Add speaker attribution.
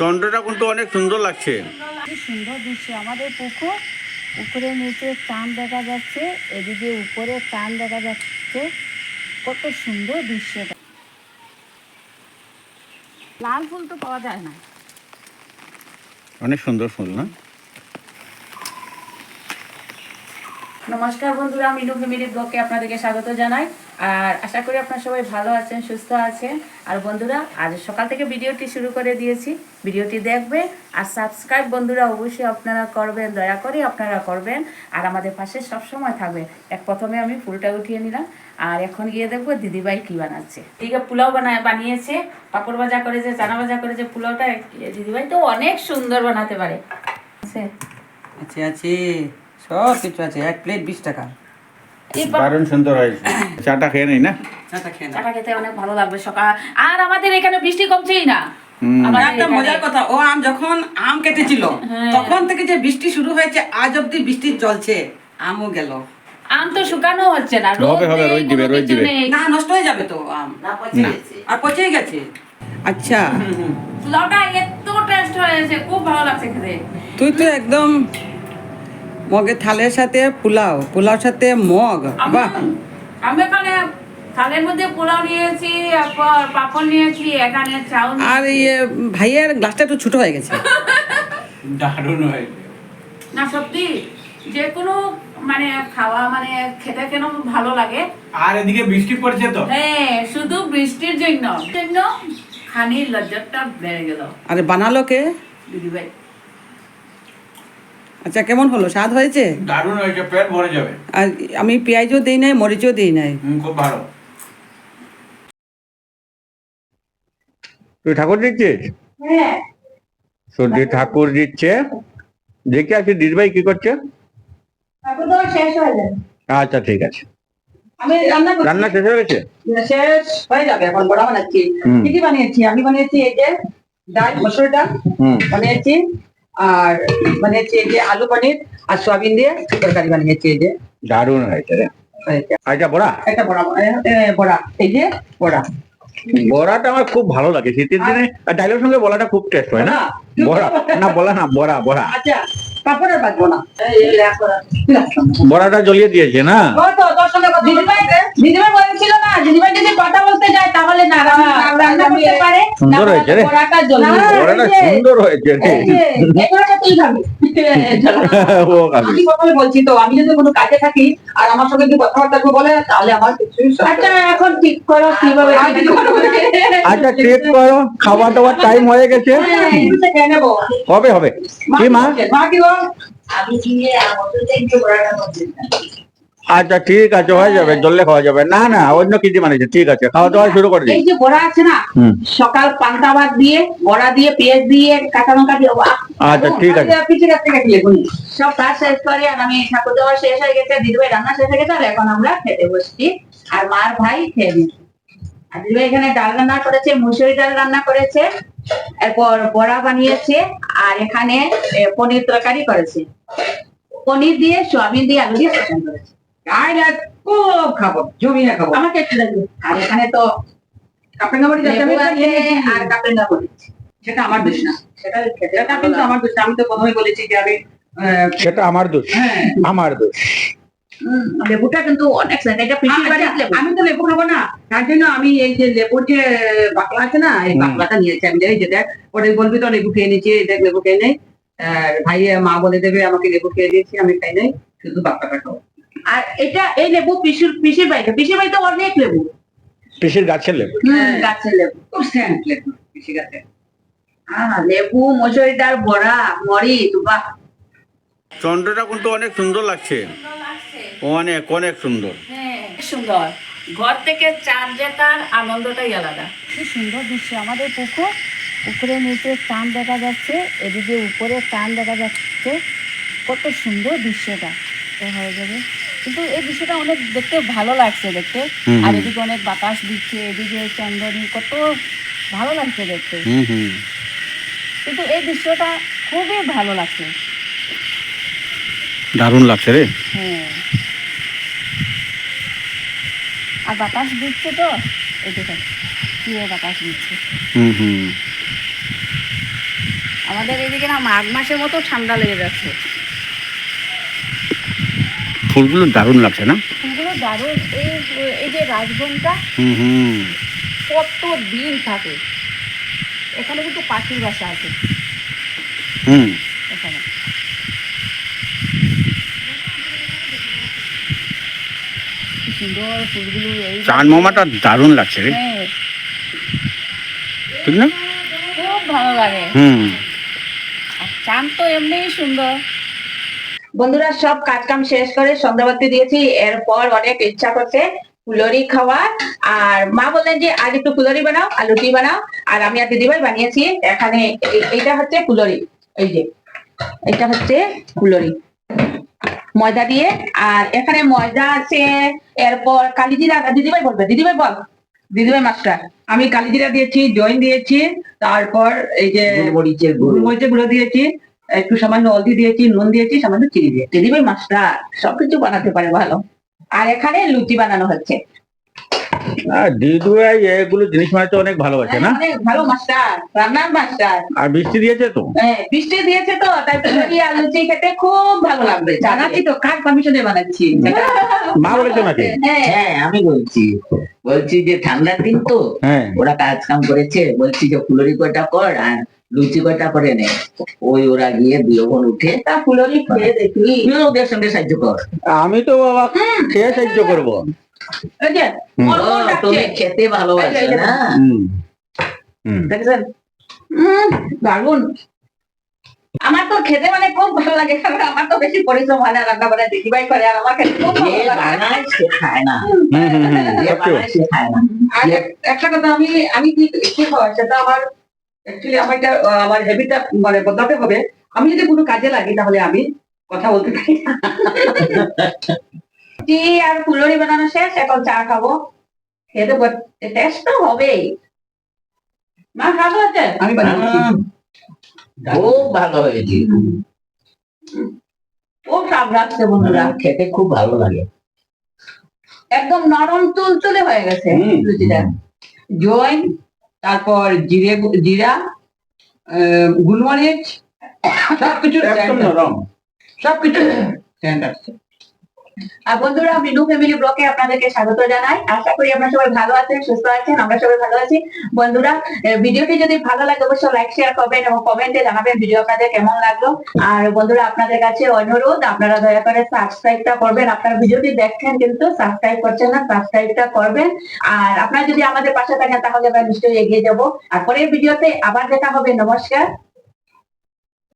Speaker 1: চন্দ্রটা কিন্তু অনেক সুন্দর লাগছে।
Speaker 2: কি সুন্দর দৃশ্য, আমাদের পুকুর, পুকুরের নিচে চাঁদ দেখা যাচ্ছে, এদিকে উপরে চাঁদ দেখা যাচ্ছে। কত সুন্দর দৃশ্যটা। লাল ফুল তো পাওয়া যায় না।
Speaker 1: অনেক সুন্দর ফুল না?
Speaker 2: নমস্কার বন্ধুরা, মিনু ফ্যামিলি ব্লগে আপনাদেরকে স্বাগত জানাই। আর আশা করি আপনারা সবাই ভালো আছেন, সুস্থ আছেন। আর বন্ধুরা, আজ সকাল থেকে ভিডিওটি শুরু করে দিয়েছি, ভিডিওটি দেখবে আর সাবস্ক্রাইব বন্ধুরা অবশ্যই আপনারা করবেন, দয়া করে আপনারা করবেন আর আমাদের পাশে সবসময় থাকবেন। প্রথমে আমি ফুলটা উঠিয়ে নিলাম আর এখন গিয়ে দেখবো দিদিভাই কি বানাচ্ছে। ঠিক আছে, পোলাও বানিয়েছে, পাপড় ভাজা করেছে, চানা ভাজা করেছে। পোলাওটা দিদিভাই তো অনেক সুন্দর বানাতে পারে।
Speaker 3: আছে আছে সব কিছু আছে। 1 প্লেট 20 টাকা।
Speaker 1: দারুণ সুন্দর হয়েছে। চাটা খেয়ে নেই না?
Speaker 2: চাটা খেতে অনেক ভালো লাগবে সকাল। আর আমাদের এখানে বৃষ্টি কমছেই না।
Speaker 3: একটা মজার কথা, ও আম যখন আম কেটেছিল তখন থেকে যে বৃষ্টি শুরু হয়েছে, আজ অব্দি বৃষ্টি চলছে, আমও গেল।
Speaker 2: আম তো শুকানো হচ্ছে না,
Speaker 1: হবে, রোদ দিবে।
Speaker 3: না, নষ্ট হয়ে যাবে তো আম, আর পচেই গেছে। আচ্ছা,
Speaker 2: পোলাওটা এত টেস্ট হয়েছে, খুব ভালো লাগছে খেতে।
Speaker 3: তুই তো একদম মগে থালের সাথে পোলাও, পোলাওর সাথে মগ, বাহ।
Speaker 2: আমি এখানে থালের মধ্যে পোলাও নিয়েছি, পাপড় নিয়েছি, এখানে চাউল
Speaker 3: আর ভাইয়ের গ্লাসটা একটু ছোট হয়ে গেছে।
Speaker 1: দারুণ হয়েছে
Speaker 2: না, সত্যি যে কোনো মানে খাওয়া মানে খেতে কেন ভালো লাগে।
Speaker 1: আর এদিকে বৃষ্টি পড়ছে তো।
Speaker 2: হ্যাঁ, শুধু বৃষ্টির জন্য খানির লজ্জাটা বেড়ে গেল।
Speaker 3: আরে বানালো কে?
Speaker 2: দিদিভাই।
Speaker 3: আচ্ছা, কেমন হলো? স্বাদ হয়েছে?
Speaker 1: দারুণ হয়েছে, পেট ভরে যাবে।
Speaker 3: আর আমি পেঁয়াজও দিই নাই, মরিচও দিই নাই।
Speaker 1: খুব ভালো। তুই ঠাকুর দিচ্ছিস?
Speaker 2: হ্যাঁ,
Speaker 1: সর্দি ঠাকুর দিচ্ছে। দেখে আছি দিদিভাই কি করছে।
Speaker 2: ঠাকুর দেওয়া শেষ হয়ে যাবে।
Speaker 1: আচ্ছা, ঠিক আছে।
Speaker 3: আমি
Speaker 1: রান্না শেষ হয়ে গেছে?
Speaker 3: শেষ হয়ে যাবে, এখন বড়া বানাচ্ছি। কি কি বানিয়েছি? আমি বানিয়েছি এই যে ডাল, মসুর ডাল বানিয়েছি, আর বানিয়েছি এই যে আলু পনির আর সোয়াবিন দিয়ে তরকারি বানিয়েছি। এই যে
Speaker 1: দারুণ হয়েছে রে। আচ্ছা, বড়া,
Speaker 3: একটা বড়া, বড়া, এই যে বড়া।
Speaker 1: বড়াটা আমার খুব ভালো লাগে শীতের দিনে। ডালের সঙ্গে বড়াটা খুব টেস্ট হয় না? বড়া না, বলা না, বড়া।
Speaker 3: আচ্ছা, পাপড়ের বাজবো না।
Speaker 1: বড়াটা জ্বলিয়ে দিয়েছে না?
Speaker 3: দিদিভাই বলেছিল না, দিদিভাই যদি কথা বলতে যায় তাহলে না রান্না করতে পারে।
Speaker 1: সুন্দর হয়েছে রে,
Speaker 3: বড়াটা
Speaker 1: বড়াটা সুন্দর হয়েছে রে। ও খাবি।
Speaker 3: আমি প্রথমে বলছি তো, আমি যদি কোনো কাজে থাকি আর আমার সঙ্গে যদি কথাবার্তা বলে তাহলে আমার কিছু। আচ্ছা, এখন ঠিক করো কিভাবে।
Speaker 1: আচ্ছা, ঠিক করো, খাওয়া দাওয়ার টাইম হয়ে গেছে। হবে কি মা?
Speaker 3: আমি দিয়ে একটু বড়াটা করছি।
Speaker 1: আচ্ছা, ঠিক আছে, হয়ে যাবে, জ্বললে খাওয়া যাবে। না না, অন্য কিছু বানিয়েছে। ঠিক আছে, খাওয়া দাওয়া শুরু করে দিই।
Speaker 3: এই যে বড়া আছে না, সকাল পান্তা ভাত দিয়ে, বড়া দিয়ে, পেঁয়াজ দিয়ে, কাঁচা লঙ্কা দিয়ে।
Speaker 1: আচ্ছা, ঠিক আছে।
Speaker 3: পিছিয়ে কাটতে কাটলে সব কাজ শেষ করে, আর আমি ঠাকুর দেওয়া শেষ হয়ে গেছে, দিদিভাই রান্না শেষ হয়ে গেছে, আর এখন আমরা খেতে বসছি। আর মার ভাই খেয়ে নিচ্ছি। আর দিদিভাই এখানে ডাল রান্না করেছে, মুসুরি ডাল রান্না করেছে, এরপর বড়া বানিয়েছে, আর এখানে পনির তরকারি করেছে। পনির দিয়ে, সোয়াবিন দিয়ে, আলু দিয়ে তরকারি করেছে। খুব খাবো, জমিয়ে খাবো, আমাকে একটু লাগবে। আর এখানে তো কাপড় নামড়ি আর কাপড় নামড়ি, সেটা আমার দোষ না, সেটা কিন্তু আমার দোষ। আমি তো প্রথমে বলেছি যে আমি
Speaker 1: সেটা আমার দোষ। হ্যাঁ, আমার দোষ।
Speaker 3: লেবুটা কিন্তু অনেক, আমি তো লেবু খাবো না, তার জন্য আমি এই যে লেবুর যে বাকলা আছে না, এই বাকলাটা নিয়েছি। আমি যে দেখ, ওটাই বলবি তো লেবু খেয়ে নিচ্ছি, দেখ লেবু খেয়ে নেই। ভাই মা বলে দেবে আমাকে লেবু খেয়ে দিয়েছি, আমি খাই নাই, শুধু বাকলাটা খাবো। আর এটা এই লেবু পিসির বাড়িতে অনেক লেবু,
Speaker 1: পিসির গাছের লেবু।
Speaker 3: গাছের লেবু, খুব স্যান্ট লেবু পিসি গাছের। লেবু, মসুরি ডাল, বড়া, মরিচ, বাহ।
Speaker 1: চন্দ্রটা কিন্তু অনেক সুন্দর লাগছে, অনেক অনেক সুন্দর।
Speaker 2: হ্যাঁ, সুন্দর। ঘর থেকে চাঁদ দেখার আনন্দটাই আলাদা। কি সুন্দর দৃশ্য, আমাদের পুকুর, পুকুরের নিচে চাঁদ দেখা যাচ্ছে, এদিকে উপরে চাঁদ দেখা যাচ্ছে। কত সুন্দর দৃশ্যটা হয়ে যাবে। কিন্তু এই দৃশ্যটা অনেক দেখতে ভালো লাগছে দেখতে। আর এদিকে অনেক বাতাস দিচ্ছে, এদিকে চন্দ্রনী, কত ভালো লাগছে দেখতে। কিন্তু এই দৃশ্যটা খুবই ভালো লাগছে,
Speaker 1: দারুণ লাগছে রে।
Speaker 2: হ্যাঁ, আর বাতাস দিচ্ছে তো, এই দেখেন কি বাতাস দিচ্ছে। আমাদের এদিকে না মাঘ মাসের মতো ঠান্ডা লেগে যাচ্ছে।
Speaker 1: ফুলগুলো দারুণ লাগছে না?
Speaker 2: ফুলগুলো দারুণ। এই যে রাজবনটা
Speaker 1: হুম।
Speaker 2: কত দিন থাকে। এখানে কিন্তু পাখির বাসা আছে
Speaker 1: হুম।
Speaker 2: এখানে। কি সুন্দর ফুলগুলো। এই
Speaker 1: চান মোমাটা দারুণ লাগছে রে,
Speaker 2: হ্যাঁ,
Speaker 1: ঠিক না?
Speaker 2: খুব ভালো লাগে।
Speaker 1: হুম।
Speaker 2: আর চান তো এমনিই সুন্দর।
Speaker 3: বন্ধুরা সব কাজ কাম শেষ করে সন্ধ্যাবাতি দিয়েছি, এরপর অনেক ইচ্ছা করছে ফুলরি খাওয়ার। আর মা বললেন যে আজ একটু ফুলরি বানাও আর লুচি বানাও, আর আমি আর দিদিভাই বানিয়েছি এখানে। এইটা হচ্ছে ফুলরি, এই যে এটা হচ্ছে ফুলরি ময়দা দিয়ে। আর এখানে ময়দা আছে, এরপর কালিজিরা। দিদিভাই বলবে, দিদিভাই বল, দিদিভাই মাস্টার।
Speaker 4: আমি কালিজিরা দিয়েছি, জয়েন দিয়েছি, তারপর এই যে
Speaker 3: গোলমরিচের
Speaker 4: গোলমরিচের গুঁড়ো দিয়েছি, একটু সামান্য হলদি দিয়েছি, নুন দিয়েছি, সামান্য চিনি দিয়েছি।
Speaker 3: দিদিভাই মাস্টার সবকিছু বানাতে পারে ভালো। আর এখানে লুচি বানানো হচ্ছে।
Speaker 1: আর দিদু এগুলো জিনিস বানাতে অনেক ভালোবাসে না?
Speaker 3: অনেক ভালো মাস্টার, রান্নার মাস্টার।
Speaker 1: আর বৃষ্টি দিয়েছে তো।
Speaker 3: হ্যাঁ, বৃষ্টি দিয়েছে তো, তাই ফুলরি আর লুচি খেতে খুব ভালো লাগবে।
Speaker 4: বানাচ্ছি তো, কার পারমিশনে বানাচ্ছি?
Speaker 1: মা বলেছে নাকি?
Speaker 3: হ্যাঁ,
Speaker 5: হ্যাঁ আমি বলছি যে ঠান্ডার দিন তো
Speaker 1: হ্যাঁ।
Speaker 5: ওরা কাজ কাম করেছে, বলছি যে ফুলরি কয়টা কর আর লুচি কয়টা করে নে। ওরা গিয়ে বিয়োগন উঠে
Speaker 3: তা ফুলরি খেয়ে দেখি।
Speaker 5: তুইও ওদের সঙ্গে সাহায্য কর।
Speaker 1: আমি তো বাবা খেয়ে সাহায্য করবো।
Speaker 3: এই যে
Speaker 1: হুম।
Speaker 3: ওর বোন
Speaker 5: ও, তুমি
Speaker 3: ডাকছে।
Speaker 5: খেতে ভালোবাসো
Speaker 3: এই যে,
Speaker 5: না?
Speaker 1: হুম। হুম।
Speaker 3: দেখছেন? দারুন। আমার তো খেতে মানে খুব ভালো লাগে, কারণ আমার তো বেশি পরিশ্রম হয় না, রান্না বান্না দিদিভাই করে, আর আমার খেতে খুব
Speaker 5: যে
Speaker 3: ভালো লাগে।
Speaker 5: বানায় সে খায় না, যে
Speaker 1: সত্যি।
Speaker 5: বানায় সে খায় না।
Speaker 4: আর একটা কথা, আমি কি হয় সেটা আমার অ্যাকচুয়ালি আমার হ্যাবিটটা মানে বদলাতে হবে। আমি যদি কোনো কাজে লাগি তাহলে আমি কথা বলতে পারি না।
Speaker 3: টি আর ফুলরি বানানো শেষ, এখন চা খাবো। খেতে টেস্ট তো হবেই। মা ভালো আছে?
Speaker 4: আমি বানিয়েছি।
Speaker 5: খুব ভালো হয়েছে,
Speaker 3: খুব স্বাদ লাগছে বন্ধুরা,
Speaker 5: খেতে খুব ভালো লাগে।
Speaker 3: একদম নরম তুলতুলে হয়ে গেছে
Speaker 4: হুম।
Speaker 3: লুচিটা।
Speaker 4: জয়েন, তারপর জিরা, গোলমরিচ, সবকিছু
Speaker 1: একদম নরম।
Speaker 4: সবকিছু স্ট্যান্ড আসছে।
Speaker 3: আর বন্ধুরা, মিনু ফ্যামিলি ব্লগে আপনাদেরকে স্বাগত জানাই। আশা করি আপনারা সবাই ভালো আছেন, সুস্থ আছেন, আমরা সবাই ভালো আছি। বন্ধুরা, ভিডিওটি যদি ভালো লাগে অবশ্যই লাইক শেয়ার করবেন এবং কমেন্টে জানাবেন ভিডিও আপনাদের কেমন লাগলো। আর বন্ধুরা, আপনাদের কাছে অনুরোধ, আপনারা দয়া করে সাবস্ক্রাইবটা করবেন। আপনারা ভিডিওটি দেখছেন কিন্তু সাবস্ক্রাইব করছেন না, সাবস্ক্রাইবটা করবেন। আর আপনারা যদি আমাদের পাশে থাকেন তাহলে আমরা নিশ্চয়ই এগিয়ে যাবো। আর পরের ভিডিওতে আবার দেখা হবে। নমস্কার।